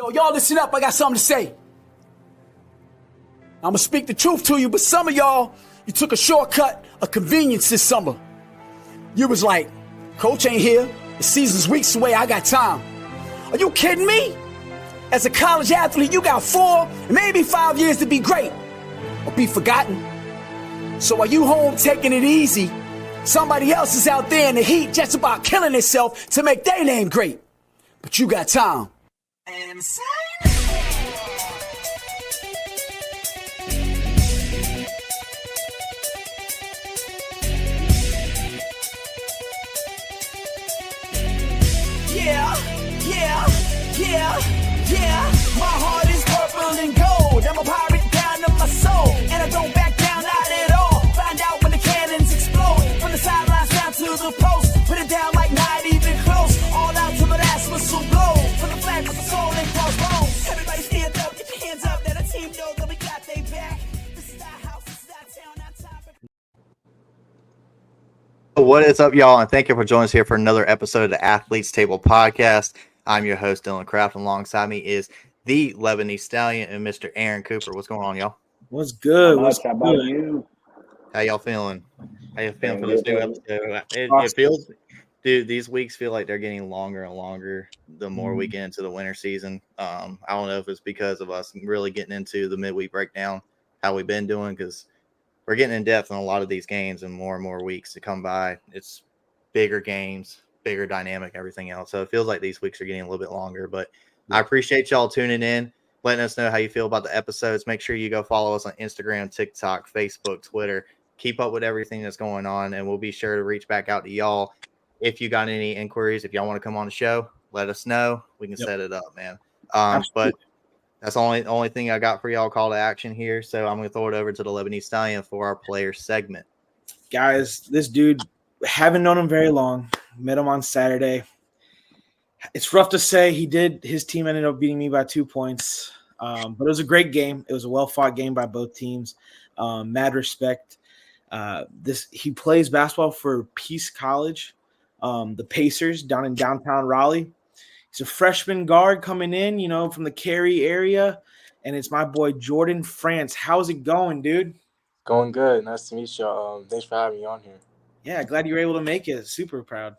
Yo, y'all listen up. I got something to say. I'm going to speak the truth to you, but some of y'all, you took a shortcut, a convenience this summer. You was like, coach ain't here. The season's weeks away. I got time. Are you kidding me? As a college athlete, you got 4, maybe 5 years to be great or be forgotten. So while you home taking it easy, somebody else is out there in the heat just about killing themselves to make their name great. But you got time. Insane. Yeah. My heart is purple and gold. I'm a pirate down to my soul, and I don't back down, not at all. Find out when the cannons explode. From the sidelines down to the post. Put it down like not even close. All out to the last whistle blow. From the flag with the soul and crossbones. Everybody stand up, get your hands up. Let a team know that we got they back. This is our house, this is our town, our time. What is up, y'all? And thank you for joining us here for another episode of the Athletes Table Podcast. I'm your host, Dylan Kraft. Alongside me is the Lebanese Stallion and Mr. Aaron Cooper. What's going on, y'all? What's good? How about you? How y'all feeling? How you feeling for this new episode? It feels, dude, these weeks feel like they're getting longer and longer the more we get into the winter season. I don't know if it's because of us really getting into the midweek breakdown, how we've been doing, because we're getting in depth on a lot of these games and more weeks to come by. It's bigger games, bigger dynamic, everything else. So it feels like these weeks are getting a little bit longer, but I appreciate y'all tuning in, letting us know how you feel about the episodes. Make sure you go follow us on Instagram, TikTok, Facebook, Twitter. Keep up with everything that's going on, and we'll be sure to reach back out to y'all. If you got any inquiries, if y'all want to come on the show, let us know. We can set it up, man. But that's the only thing I got for y'all, call to action here. So I'm going to throw it over to the Lebanese Stallion for our player segment. Guys, this dude, haven't known him very long. Met him on Saturday. It's rough to say. His team ended up beating me by 2 points. But it was a great game. It was a well-fought game by both teams. Mad respect. He plays basketball for Peace College, the Pacers down in downtown Raleigh. He's a freshman guard coming in, from the Cary area. And it's my boy Jordan France. How's it going, dude? Going good. Nice to meet you. Thanks for having me on here. Yeah, glad you were able to make it. Super proud.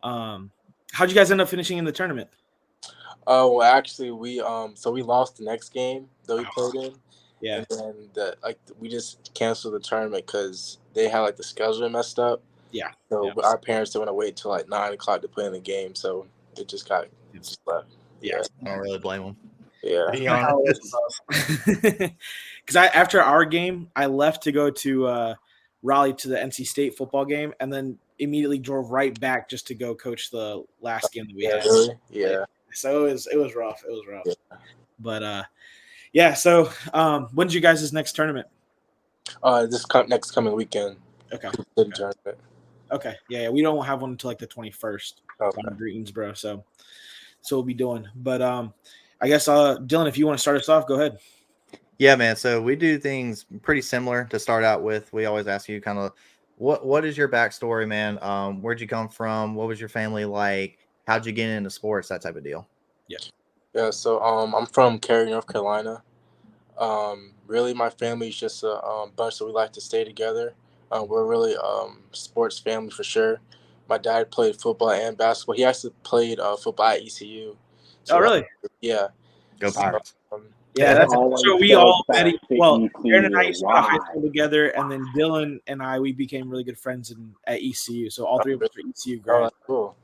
How'd you guys end up finishing in the tournament? Well, actually, we lost the next game that we played in. Yeah. And then we just canceled the tournament because they had the schedule messed up. Yeah. So our parents didn't want to wait till 9 o'clock to play in the game, so it just left. Yeah. I don't really blame them. Yeah. Because after our game, I left to go to Raleigh to the NC State football game, and then immediately drove right back just to go coach the last game that we had. Really? Yeah. So it was rough. It was rough. Yeah. But So when's you guys' next tournament? Next coming weekend. Okay. Tournament. Okay. Yeah. We don't have one until the 21st. Okay. I'm Greetings, so we'll be doing. But I guess Dylan, if you want to start us off, go ahead. Yeah, man. So we do things pretty similar to start out with. We always ask you kind of what is your backstory, man? Where'd you come from? What was your family like? How'd you get into sports? That type of deal. Yeah. So I'm from Cary, North Carolina. Really, my family's just a bunch that we like to stay together. We're really sports family for sure. My dad played football and basketball. He actually played football at ECU. So, really? Yeah. Go Pirates. Yeah, that's so we all met. Well, Aaron and I used to go to high school together, and then Dylan and we became really good friends at ECU. So all three of us were ECU grads. Oh, that's cool.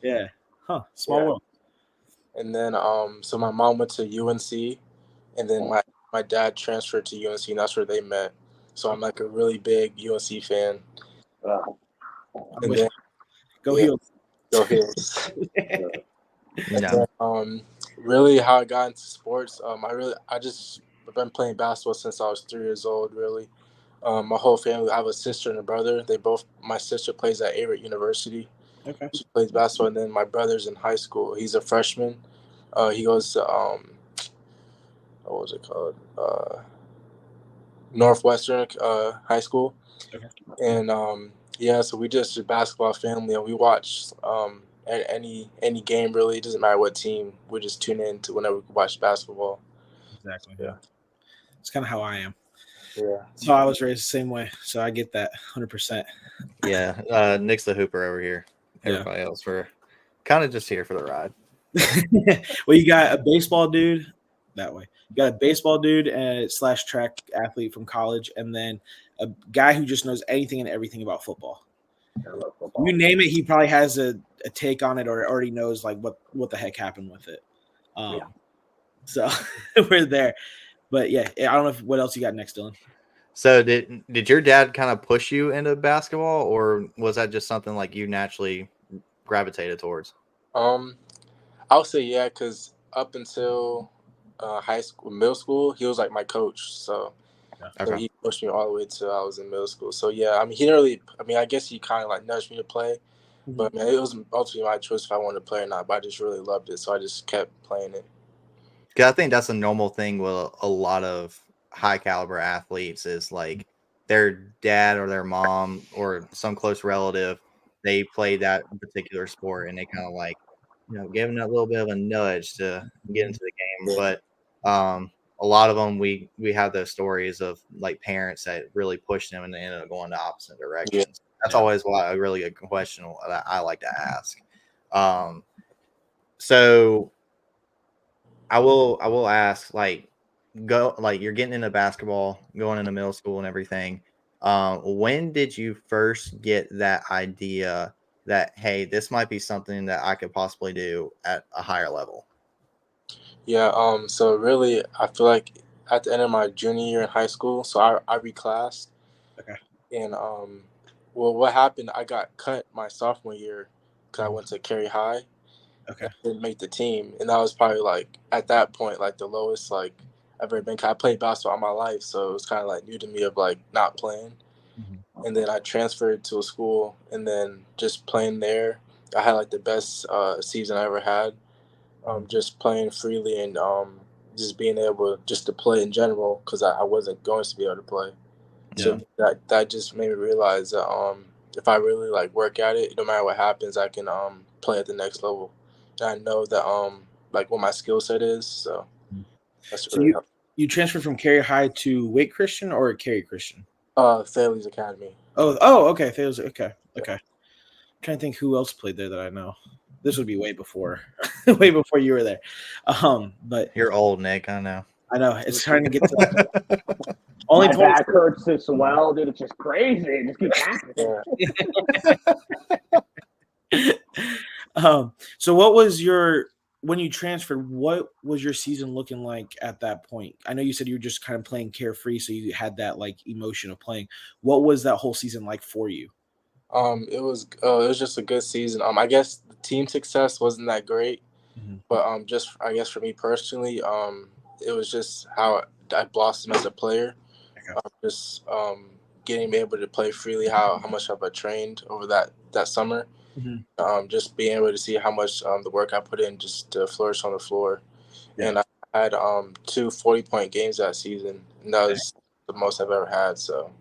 Yeah. Small world. And then so my mom went to UNC, and then my dad transferred to UNC, and that's where they met. So I'm a really big UNC fan. Go Heels. Go Heels. Really, how I got into sports, I've been playing basketball since I was 3 years old. Really, my whole family. I have a sister and a brother. My sister plays at Cary University. Okay. She plays basketball, and then my brother's in high school. He's a freshman. He goes to what was it called? Northwestern High School. Okay. And so we just a basketball family, and we watch any game really. It doesn't matter what team. We just tune in to whenever we watch basketball. Exactly. Yeah. It's kind of how I am. Yeah. So I was raised the same way. So I get that 100%. Yeah. Nick's the hooper over here. Everybody else for kind of just here for the ride. Well, you got a baseball dude that way. You got a baseball dude and / track athlete from college, and then a guy who just knows anything and everything about football. I love football. You name it, he probably has a take on it or already knows like what the heck happened with it. Yeah. So we're there. But yeah, I don't know what else you got next, Dylan. So did your dad kind of push you into basketball, or was that just something like you naturally gravitated towards? I'll say yeah, because up until high school, middle school, he was like my coach. So he pushed me all the way till I was in middle school. So yeah, I mean, he didn't really. I mean, I guess he kind of like nudged me to play, but I mean, it was ultimately my choice if I wanted to play or not. But I just really loved it, so I just kept playing it. Because I think that's a normal thing with a lot of high caliber athletes is like their dad or their mom or some close relative, they play that particular sport and they kind of like, giving that little bit of a nudge to get into the game. But a lot of them, we have those stories of like parents that really push them and they end up going the opposite directions. That's always why a really good question that I like to ask. So I will ask, like, you're getting into basketball, going into middle school and everything. When did you first get that idea that, hey, this might be something that I could possibly do at a higher level? Yeah. So really, I feel like at the end of my junior year in high school, so I reclassed. Okay. And well, what happened? I got cut my sophomore year because I went to Cary High. Okay. Didn't make the team, and that was probably like at that point like the lowest like I've ever been. I played basketball all my life, so it was kind of like new to me of like not playing. And then I transferred to a school, and then just playing there, I had like the best season I ever had. Just playing freely and just being able just to play in general because I wasn't going to be able to play. So that just made me realize that if I really like work at it, no matter what happens, I can play at the next level. And I know that like what my skill set is. So that's really you transferred from Cary High to Wake Christian or Cary Christian? Thaley's Academy. Okay. Thaley's okay. I'm trying to think who else played there that I know. This would be way before you were there. But You're old, Nick. I know. It's trying to get to only my back hurts as well, dude. It's just crazy. It just keeps happening. So what was when you transferred, what was your season looking like at that point? I know you said you were just kind of playing carefree, so you had that like emotion of playing. What was that whole season like for you? It was just a good season. I guess the team success wasn't that great, but just I guess for me personally, it was just how I blossomed as a player. Just getting able to play freely, how much have I trained over that summer. Just being able to see how much the work I put in just to flourish on the floor. And I had 2 40-point games that season, and that was the most I've ever had. So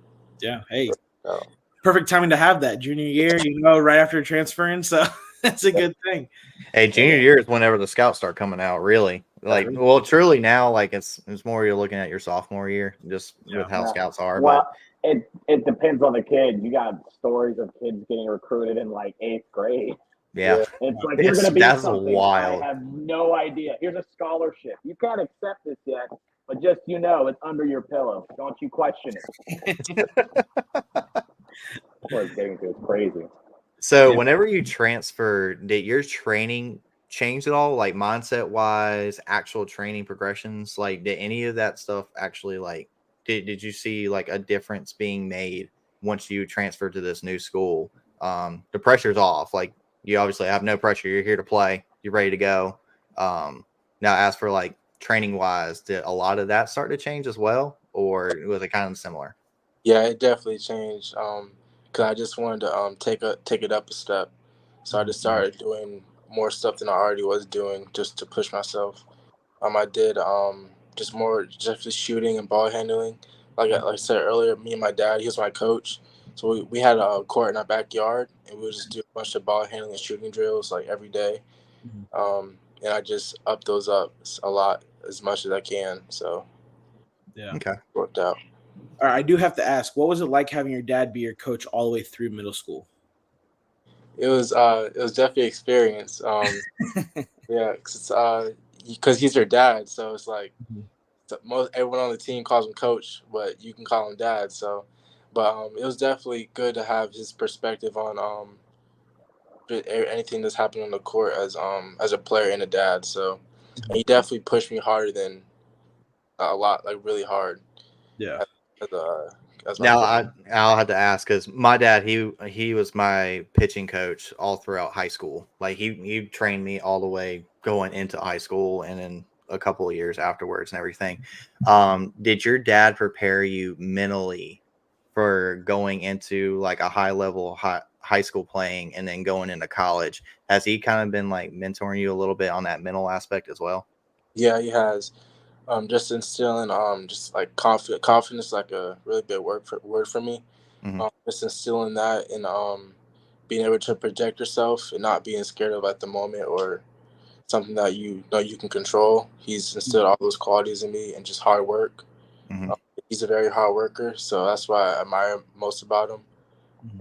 perfect timing to have that junior year, right after transferring. So that's a good thing. Hey, junior year is whenever the scouts start coming out, really. Like, well, truly now, like it's more you're looking at your sophomore year, just with how scouts are. Well, it depends on the kid. You got stories of kids getting recruited in like 8th grade. Yeah. It's like you're going to be something. Wild. I have no idea. Here's a scholarship. You can't accept this yet, but just it's under your pillow. Don't you question it. What it's getting to is crazy. So whenever you transfer, did your training change at all? Like mindset wise, actual training progressions? Like did any of that stuff actually like did you see like a difference being made once you transferred to this new school? The pressure's off. Like you obviously have no pressure. You're here to play. You're ready to go. Now as for like training wise, did a lot of that start to change as well? Or was it kind of similar? Yeah, it definitely changed. Cause I just wanted to take it up a step, so I just started doing more stuff than I already was doing just to push myself. I did just more just shooting and ball handling. Like I said earlier, me and my dad, he was my coach, So we had a court in our backyard, and we would just do a bunch of ball handling and shooting drills like every day. And I just up those up a lot as much as I can. So Yeah. Okay. worked out. All right, I do have to ask, what was it like having your dad be your coach all the way through middle school? It was definitely an experience. Yeah, because he's your dad, so it's like most everyone on the team calls him coach, but you can call him dad. So, but it was definitely good to have his perspective on anything that's happening on the court as a player and a dad. So, and he definitely pushed me harder than a lot, like really hard. Yeah. As my Now coach. I'll have to ask because my dad he was my pitching coach all throughout high school. Like he trained me all the way going into high school and then a couple of years afterwards and everything. Did your dad prepare you mentally for going into like a high school playing and then going into college? Has he kind of been like mentoring you a little bit on that mental aspect as well? Yeah, he has. Just instilling just like confidence, like a really big word for me. Mm-hmm. Just instilling that and being able to project yourself and not being scared of at the moment or something that you know you can control. He's instilled all those qualities in me and just hard work. Mm-hmm. He's a very hard worker, so that's why I admire most about him.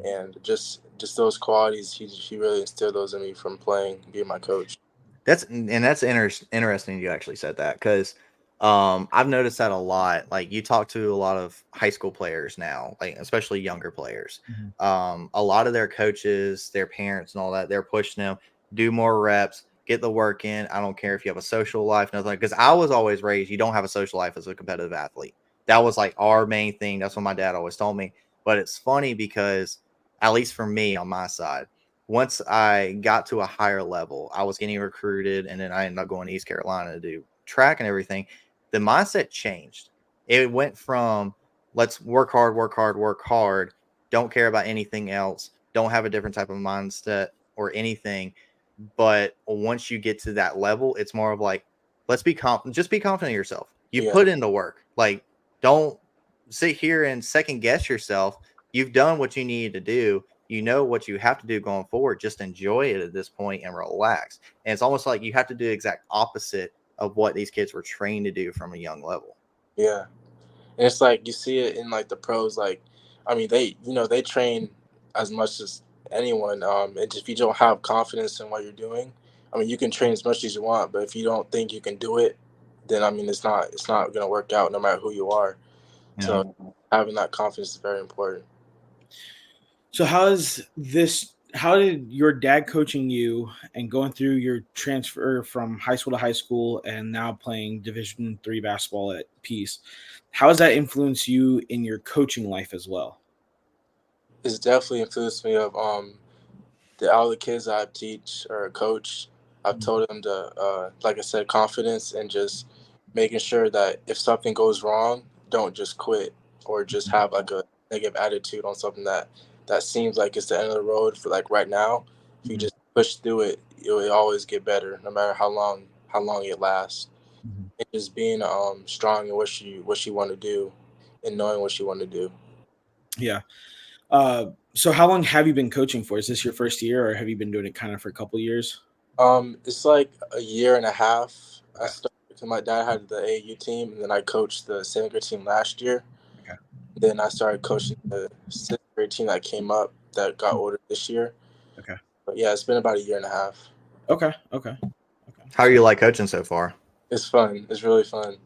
And just those qualities, he really instilled those in me from playing, being my coach. That's interesting you actually said that because I've noticed that a lot. Like you talk to a lot of high school players now, like especially younger players. A lot of their coaches, their parents, and all that, they're pushing them do more reps, get the work in. I don't care if you have a social life, nothing. Because I was always raised, you don't have a social life as a competitive athlete. That was like our main thing. That's what my dad always told me. But it's funny because at least for me on my side, once I got to a higher level, I was getting recruited, and then I ended up going to East Carolina to do track and everything. The mindset changed. It went from let's work hard, work hard, work hard, don't care about anything else, don't have a different type of mindset or anything. But once you get to that level, it's more of like, let's be confident, just be confident in yourself. You Yeah, put in the work. Like, don't sit here and second guess yourself. You've done what you needed to do. You know what you have to do going forward. Just enjoy it at this point and relax. And it's almost like you have to do the exact opposite of what these kids were trained to do from a young level. yeah. And it's like you see it in like the pros. Like, I mean, they train as much as anyone. And if you don't have confidence in what you're doing, I mean, you can train as much as you want, but if you don't think you can do it, then I mean, it's not gonna work out no matter who you are. Yeah. So having that confidence is very important. So how did your dad coaching you and going through your transfer from high school to high school and now playing Division III basketball at Peace, how has that influenced you in your coaching life as well? It's definitely influenced me of all the kids I teach or coach. I've told them to like I said, confidence and just making sure that if something goes wrong, don't just quit or just have like a negative attitude on something that seems like it's the end of the road for like right now. If you just push through it, you'll always get better, no matter how long it lasts. And just being strong in what you want to do, and knowing what you want to do. Yeah. So how long have you been coaching for? Is this your first year or have you been doing it kind of for a couple years? It's like a year and a half. I Okay. started because my dad had the AAU team, and then I coached the second grade team last year. Okay. Then I started coaching the sixth grade team that came up that got ordered this year. Okay. But yeah, it's been about a year and a half. Okay. How are you like coaching so far? It's fun. It's really fun.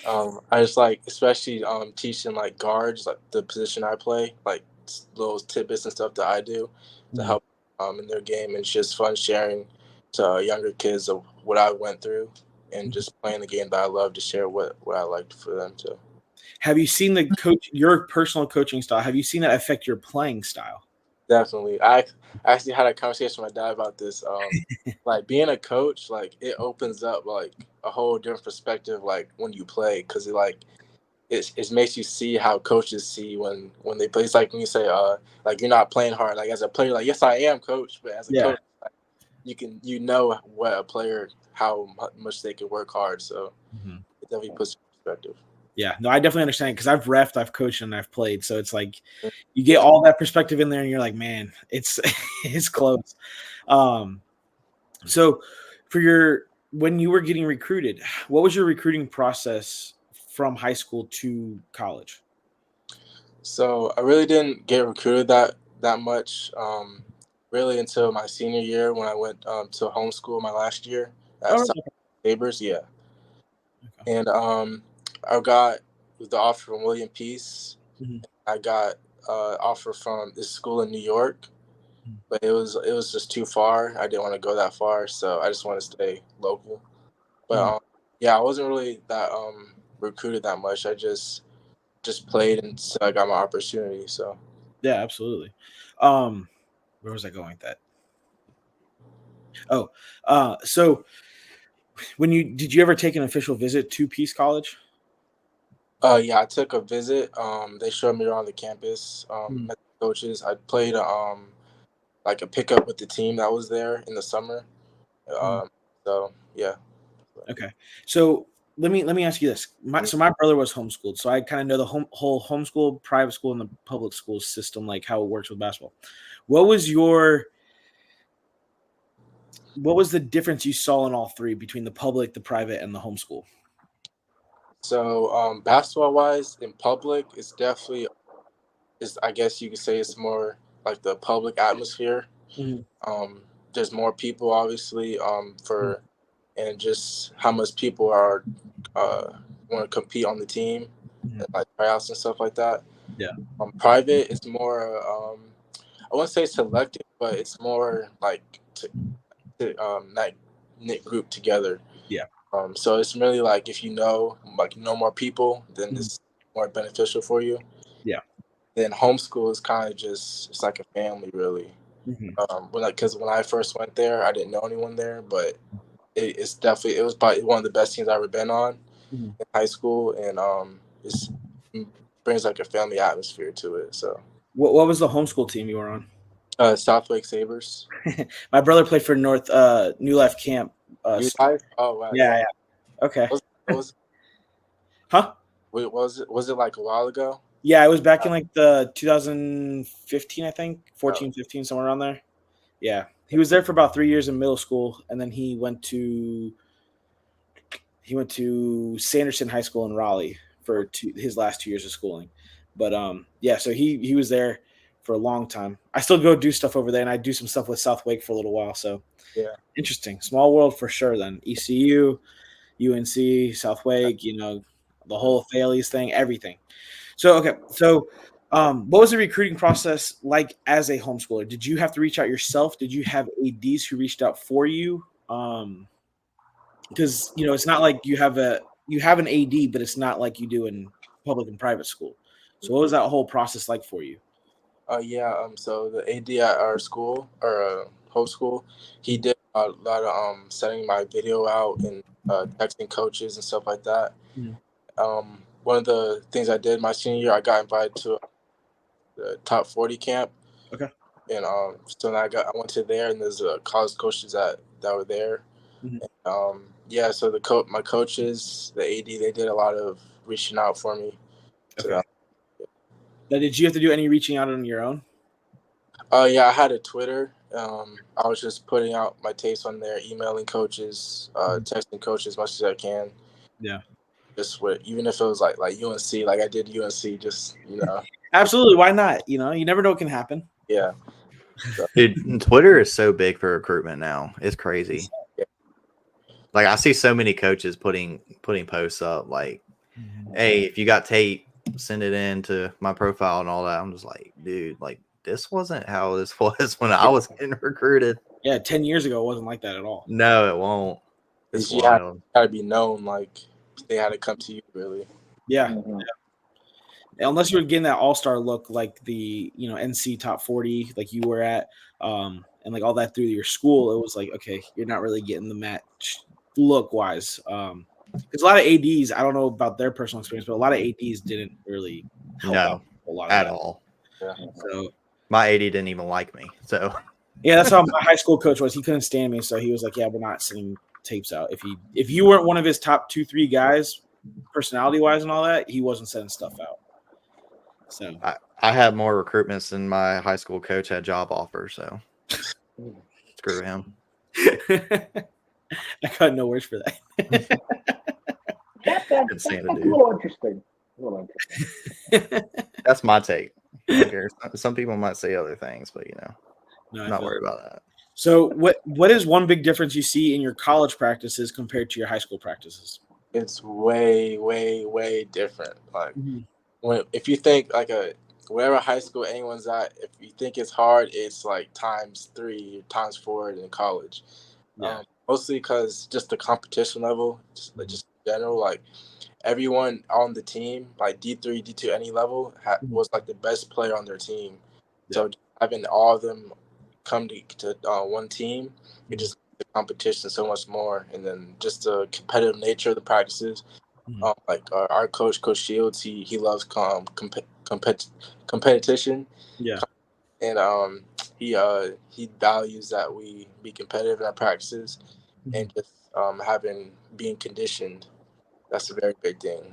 I just like, especially teaching like guards, like the position I play, like little tidbits and stuff that I do to help in their game. And it's just fun sharing to younger kids of what I went through and just playing the game that I love to share what I liked for them to. Have you seen your personal coaching style? Have you seen that affect your playing style? Definitely. I actually had a conversation with my dad about this. Like being a coach, like it opens up like a whole different perspective, like when you play, because it makes you see how coaches see when they play. It's like when you say like you're not playing hard. Like as a player, like yes I am, coach, but as a Yeah. coach, like, you know what a player how much they can work hard. So it definitely puts in perspective. Yeah, no, I definitely understand because I've refed, I've coached, and I've played. So it's like you get all that perspective in there, and you're like, man, it's it's close. So when you were getting recruited, what was your recruiting process from high school to college? So I really didn't get recruited that much, really until my senior year when I went to homeschool my last year at Oh, South Sabres. Yeah, okay. and I got the offer from William Peace. Mhm. I got offer from this school in New York, but it was just too far. I didn't want to go that far, so I just want to stay local. But yeah, I wasn't really that recruited that much. I just played until I got my opportunity. So Yeah, absolutely. Where was I going with that? Oh, so did you ever take an official visit to Peace College? yeah, I took a visit. They showed me around the campus. Met the coaches. I played like a pickup with the team that was there in the summer. So yeah. Okay. So let me ask you this. My brother was homeschooled, so I kind of know the whole homeschool, private school, and the public school system, like how it works with basketball. What was the difference you saw in all three between the public, the private, and the homeschool? So basketball wise, in public, it's definitely I guess you could say it's more like the public atmosphere. Mhm. There's more people, obviously, for and just how much people are want to compete on the team, Mhm. like tryouts and stuff like that. Yeah. Private, it's more I wouldn't say selective, but it's more like like knit group together. Yeah. So it's really like if you know more people, then Mhm. it's more beneficial for you. Yeah. Then homeschool is kind of just it's like a family really. Mhm. Because when I first went there, I didn't know anyone there, but it was probably one of the best teams I've ever been on Mhm. in high school, and it brings like a family atmosphere to it. So What was the homeschool team you were on? Southwick Sabres. My brother played for New Life Camp. You live? Oh wow, Yeah, yeah. yeah. Okay. Was Huh? wait, was it like a while ago? Yeah, it was back in like the 2015, I think, Oh, 14, 15, somewhere around there. Yeah. He was there for about 3 years in middle school, and then he went to Sanderson High School in Raleigh for his last 2 years of schooling. But yeah, so he was there for a long time. I still go do stuff over there, and I do some stuff with South Wake for a little while. So yeah. interesting, small world for sure. Then ECU, UNC, South Wake, the whole Thales thing, everything. So okay, so what was the recruiting process like as a homeschooler? Did you have to reach out yourself? Did you have ADs who reached out for you? Because it's not like you have an AD, but it's not like you do in public and private school. So what was that whole process like for you? Yeah. So the AD at our school or homeschool, he did a lot of sending my video out and texting coaches and stuff like that. Mhm. One of the things I did my senior year, I got invited to the top 40 camp, Okay. and so then I went to there, and there's college coaches that were there. Mhm. Yeah, so my coaches, the AD, they did a lot of reaching out for me. Okay. To, Now, did you have to do any reaching out on your own? yeah, I had a Twitter. I was just putting out my tapes on there, emailing coaches, texting coaches as much as I can. Yeah. Just even if it was like UNC, like I did UNC, just Absolutely. Why not? You never know what can happen. yeah. So, Dude, Twitter is so big for recruitment now. It's crazy. yeah. Like I see so many coaches putting posts up like, hey, if you got tape, send it in to my profile and all that. I'm just like, dude, like this wasn't how this was when I was getting recruited. Yeah, 10 years ago, it wasn't like that at all. No, it won't. It's You wild. had to be known, like they had to come to you, really. Yeah. Mhm. Unless you were getting that all-star look like the NC top 40 like you were at and like all that through your school, it was like, okay, you're not really getting the match look wise. Because a lot of ADs, I don't know about their personal experience, but a lot of ADs didn't really help out a lot of at that. all. Yeah. So My AD didn't even like me. So yeah, that's how my high school coach was. He couldn't stand me, so he was like, yeah, we're not sending tapes out. If you weren't one of his top 2-3 guys, personality-wise and all that, he wasn't sending stuff out. So I had more recruitments than my high school coach had job offers, so screw him. I got no words for that. That's Insanity. a little interesting. That's my take. I don't care. Some people might say other things, but No, I'm not worried about that. So what is one big difference you see in your college practices compared to your high school practices? It's way, way, way different. Like if you think like whatever high school anyone's at, if you think it's hard, it's like times 3, times 4 in college. Yeah. Mostly because just the competition level, just in general, like everyone on the team, like D3, D2, any level, was like the best player on their team. Yeah. So having all of them come to one team, it just makes the competition so much more. And then just the competitive nature of the practices. Like our coach, Coach Shields, he loves competition. Yeah. And he values that we be competitive in our practices, and just being conditioned. That's a very big thing.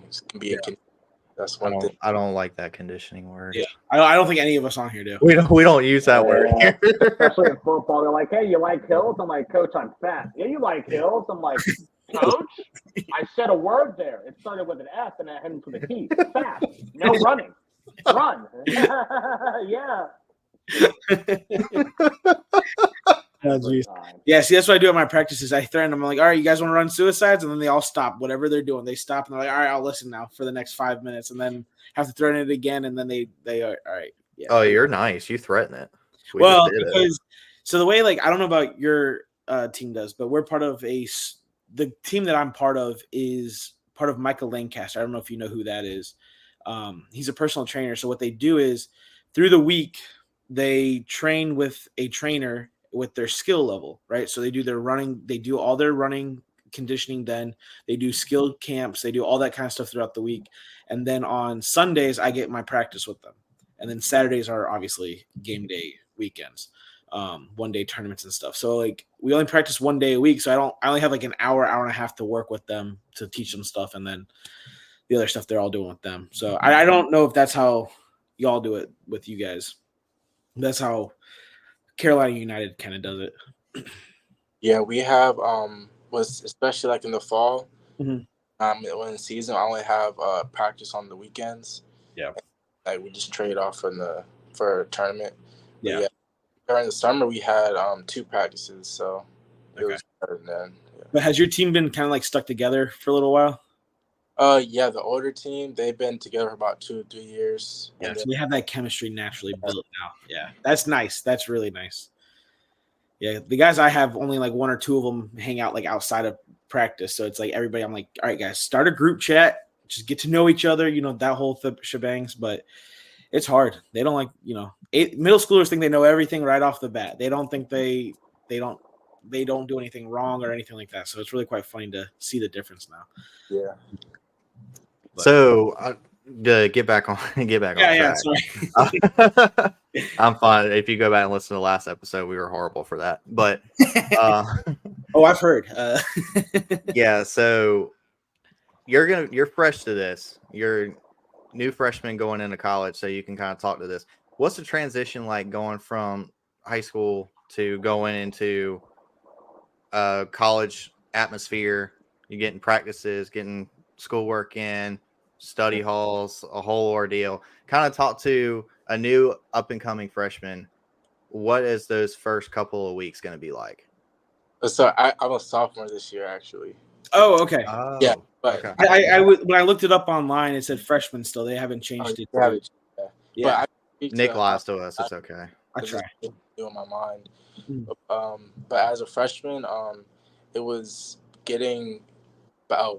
That's one thing. I don't like that conditioning word. Yeah, I don't think any of us on here do. We don't use that word here. Especially in football, they're like, "Hey, you like hills?" I'm like, "Coach, I'm fat." "Yeah, you like hills?" I'm like, "Coach, I said a word there. It started with an F and it ends with a T. Fat. No running. Run." Yeah. Oh, yeah, see, that's what I do at my practices. I threaten them. I'm like, all right, you guys want to run suicides? And then they all stop. Whatever they're doing, they stop. And they're like, all right, I'll listen now for the next 5 minutes. And then have to threaten it again. And then they are, all right. Yeah. Oh, you're nice. You threaten it. So the way, like, I don't know about your team does, but we're part of the team that I'm part of is part of Michael Lancaster. I don't know if you know who that is. He's a personal trainer. So what they do is through the week, they train with a trainer with their skill level, right? So they do their running, they do all their running conditioning, then they do skill camps, they do all that kind of stuff throughout the week. And then on Sundays, I get my practice with them. And then Saturdays are obviously game day weekends, 1-day tournaments and stuff. So like we only practice 1 day a week. So I only have like an hour and a half to work with them to teach them stuff. And then the other stuff they're all doing with them. So I don't know if that's how y'all do it with you guys. That's how Carolina United kind of does it. Yeah, we have was especially like in the fall. Mm-hmm. When in season, I only have practice on the weekends. Yeah, like we just trade off for a tournament. Yeah. Yeah, during the summer we had 2 practices, so it was better then. Yeah. But has your team been kind of like stuck together for a little while? Yeah, the older team, they've been together for about 2 or 3 years. Yeah, so we have that chemistry naturally built now. Yeah, that's nice. That's really nice. Yeah, the guys I have, only like 1 or 2 of them hang out like outside of practice. So it's like everybody, I'm like, all right, guys, start a group chat, just get to know each other, that whole shebangs. But it's hard. They don't like, middle schoolers think they know everything right off the bat. They don't think they don't do anything wrong or anything like that. So it's really quite funny to see the difference now. Yeah. So get back on track. Yeah, sorry. I'm fine. If you go back and listen to the last episode, we were horrible for that. But oh, I've heard. Yeah, so you're fresh to this. You're new freshman going into college, so you can kind of talk to this. What's the transition like going from high school to going into college atmosphere? You're getting practices, getting schoolwork in, study halls, a whole ordeal. Kind of talk to a new up and coming freshman. What is those first couple of weeks going to be like? So I'm a sophomore this year, actually. Oh, okay. Yeah, but okay. I when I looked it up online, it said freshman still. They haven't changed it. Yeah. But Nick lies to us. It's okay. I try. In my mind. But as a freshman, it was getting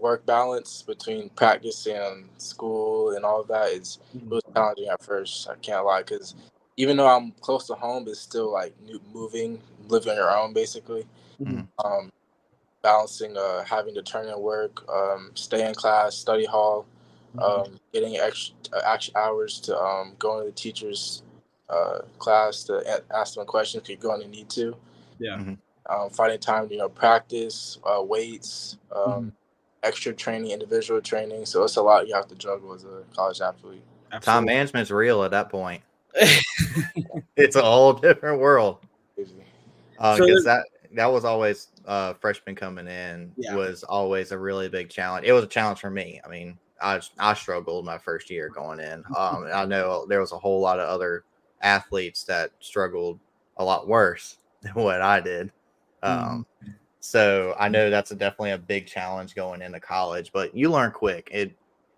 work balance between practice and school and all of that. It was challenging at first. I can't lie, because even though I'm close to home, it's still like living on your own, basically. Balancing having to turn in work, stay in class, study hall, getting extra hours to go into the teacher's class to ask them questions if you're going to need to. Yeah. Finding time to practice weights, extra training, individual training. So it's a lot you have to juggle as a college athlete. Time management's real at that point. It's a whole different world. Because that was always freshman coming in was always a really big challenge. It was a challenge for me. I mean, I struggled my first year going in. And I know there was a whole lot of other athletes that struggled a lot worse than what I did. So I know that's definitely a big challenge going into college, but you learn quick.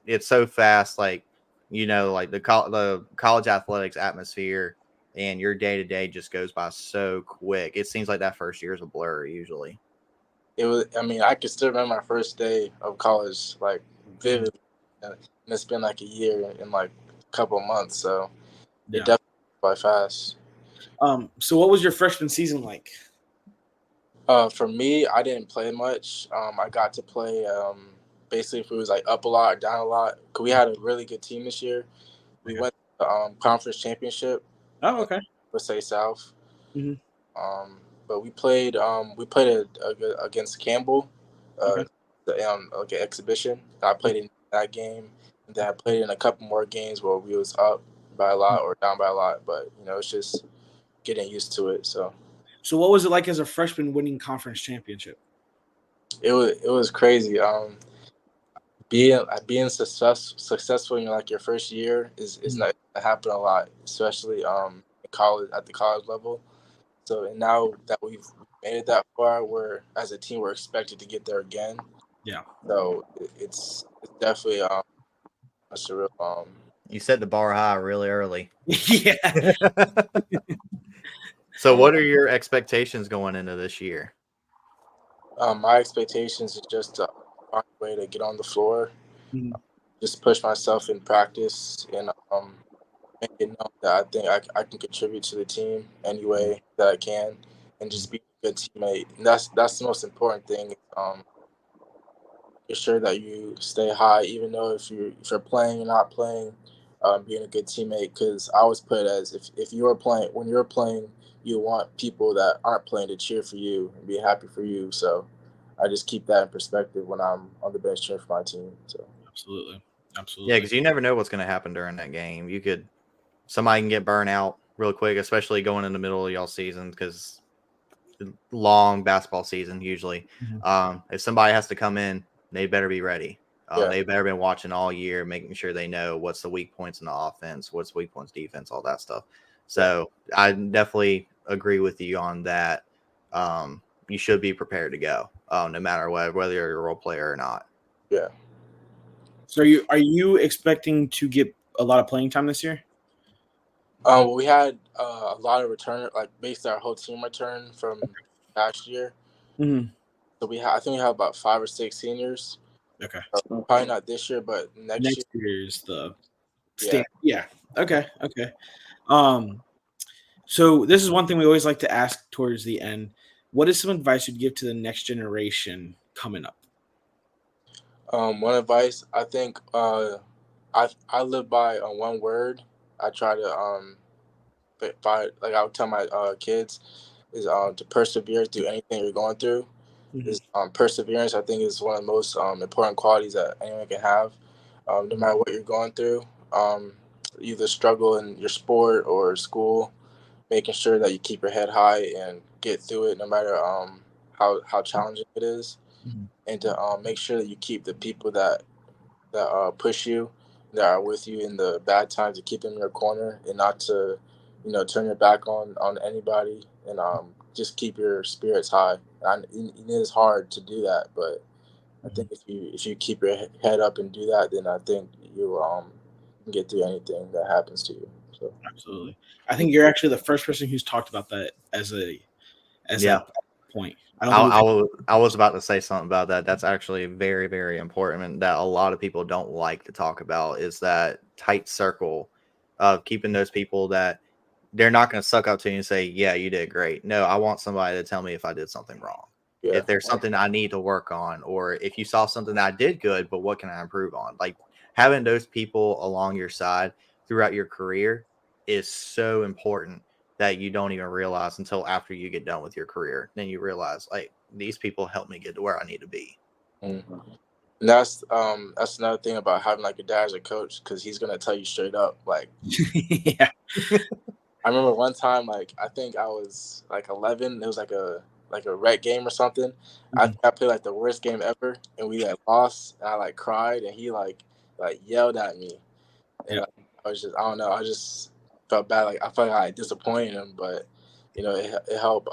It's so fast, like like the college athletics atmosphere and your day to day just goes by so quick. It seems like that first year is a blur usually. It was. I mean, I can still remember my first day of college, like vividly. And it's been like a year and like a couple of months, so it definitely went by fast. So what was your freshman season like? For me, I didn't play much. I got to play basically if it was like up a lot or down a lot. Cause we had a really good team this year. We went to the conference championship. Oh, okay. Let's say South. Mm-hmm. But we played against Campbell, like an exhibition. I played in that game, and then I played in a couple more games where we was up by a lot or down by a lot. But it's just getting used to it. So what was it like as a freshman winning conference championship? It was crazy. Being successful in like your first year is not happen a lot, especially in college at the college level. So and now that we've made it that far, we're as a team we're expected to get there again. Yeah. So it's definitely a surreal. You set the bar high really early. Yeah. So what are your expectations going into this year? My expectations is just to find a way to get on the floor, just push myself in practice, and make it known that I think I can contribute to the team any way that I can, and just be a good teammate. And that's the most important thing. Make sure that you stay high, even though if you're playing or not playing, being a good teammate. Because I always put it as if you're playing, when you're playing, you want people that aren't playing to cheer for you and be happy for you. So I just keep that in perspective when I'm on the bench cheering for my team. So absolutely. Yeah, because you never know what's going to happen during that game. Somebody can get burnt out real quick, especially going in the middle of y'all season because long basketball season usually. If somebody has to come in, they better be ready. They better been watching all year, making sure they know what's the weak points in the offense, what's weak points defense, all that stuff. So I definitely agree with you on that. You should be prepared to go, no matter whether you're a role player or not. Yeah. So are you expecting to get a lot of playing time this year? We had a lot of return, like basically our whole team return from last year. Mm-hmm. So I think we have about 5 or 6 seniors. Okay. Probably not this year, but next year is the stand. Yeah. Okay. So this is one thing we always like to ask towards the end. What is some advice you'd give to the next generation coming up? One advice I think I live by one word. I try to like I would tell my kids is to persevere through anything you're going through. Is perseverance I think is one of the most important qualities that anyone can have, no matter what you're going through. Either struggle in your sport or school, making sure that you keep your head high and get through it no matter how challenging it is, and to make sure that you keep the people that push you, that are with you in the bad times, to keep them in your corner and not to turn your back on anybody, and just keep your spirits high. And it is hard to do that, but I think if you keep your head up and do that, then I think you can get through anything that happens to you. So absolutely, I think you're actually the first person who's talked about that as a point. I was about to say something about that. That's actually very, very important, and that a lot of people don't like to talk about is that tight circle of keeping those people that they're not going to suck up to you and say, yeah, you did great. No, I want somebody to tell me if I did something wrong. Yeah. If there's something I need to work on, or if you saw something that I did good, but what can I improve on? Like having those people along your side throughout your career is so important that you don't even realize until after you get done with your career. Then you realize, like, these people helped me get to where I need to be. And that's another thing about having like a dad as a coach, because he's gonna tell you straight up. Like, Yeah. I remember one time, like I think I was like 11. It was like a rec game or something. I think I played like the worst game ever, and we like lost. And I like cried, and he like yelled at me, and Yeah. like, I was just, I don't know, I just felt bad. Like I felt like I disappointed him, but it helped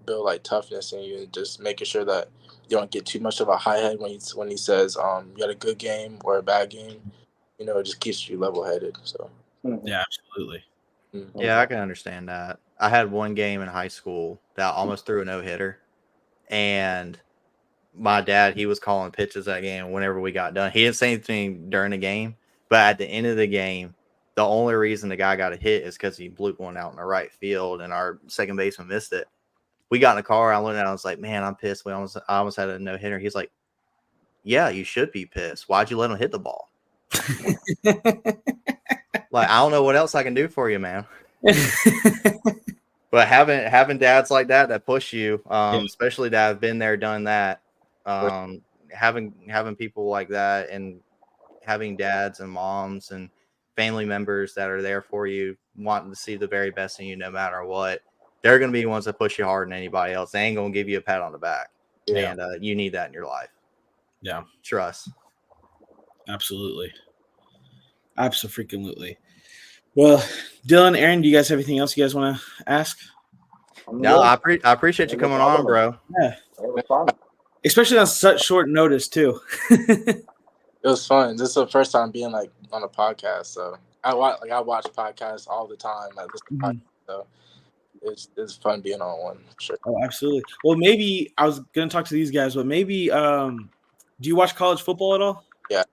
build like toughness in you, and just making sure that you don't get too much of a high head when he says you had a good game or a bad game. It just keeps you level headed. So Yeah, absolutely. Yeah, I can understand that. I had one game in high school that I almost threw a no-hitter, and my dad, he was calling pitches that game whenever we got done. He didn't say anything during the game, but at the end of the game, the only reason the guy got a hit is because he blew one out in the right field, and our second baseman missed it. We got in the car. I looked at it, I was like, man, I'm pissed. I almost had a no-hitter. He's like, yeah, you should be pissed. Why'd you let him hit the ball? Like, I don't know what else I can do for you, man. But having dads like that push you, especially that have been there, done that, having people like that, and having dads and moms and family members that are there for you, wanting to see the very best in you, no matter what, they're going to be the ones that push you harder than anybody else. They ain't going to give you a pat on the back, and you need that in your life. Yeah, trust. Absolutely. Absolutely. Well, Dylan, Aaron, do you guys have anything else you guys want to ask? No, I appreciate you coming on, bro. Yeah. It was fun. Especially on such short notice, too. It was fun. This is the first time being like on a podcast, so I watch podcasts all the time. Like this podcast, so it's fun being on one. Sure. Oh, absolutely. Well, maybe I was gonna talk to these guys, but maybe do you watch college football at all? Yeah.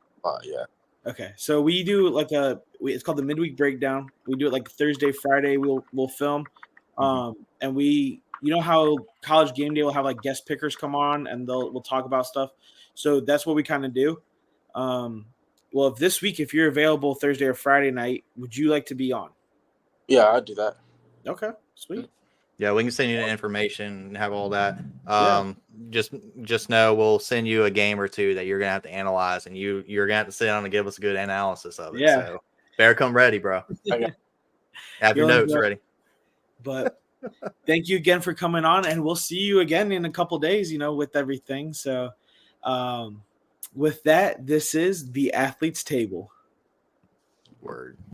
Yeah. Okay, so we do like it's called the midweek breakdown. We do it like Thursday, Friday. We'll film, and you know how College Game Day will have like guest pickers come on and we'll talk about stuff. So that's what we kind of do. Well, if this week, if you're available Thursday or Friday night, would you like to be on? Yeah, I'd do that. Okay, sweet. Yeah, we can send you the information and have all that. Just know we'll send you a game or two that you're gonna have to analyze, and you're gonna have to sit down and give us a good analysis of it. Yeah. So better come ready, bro. Have your notes ready. But thank you again for coming on, and we'll see you again in a couple days, with everything. So with that, this is the Athletes Table. Word.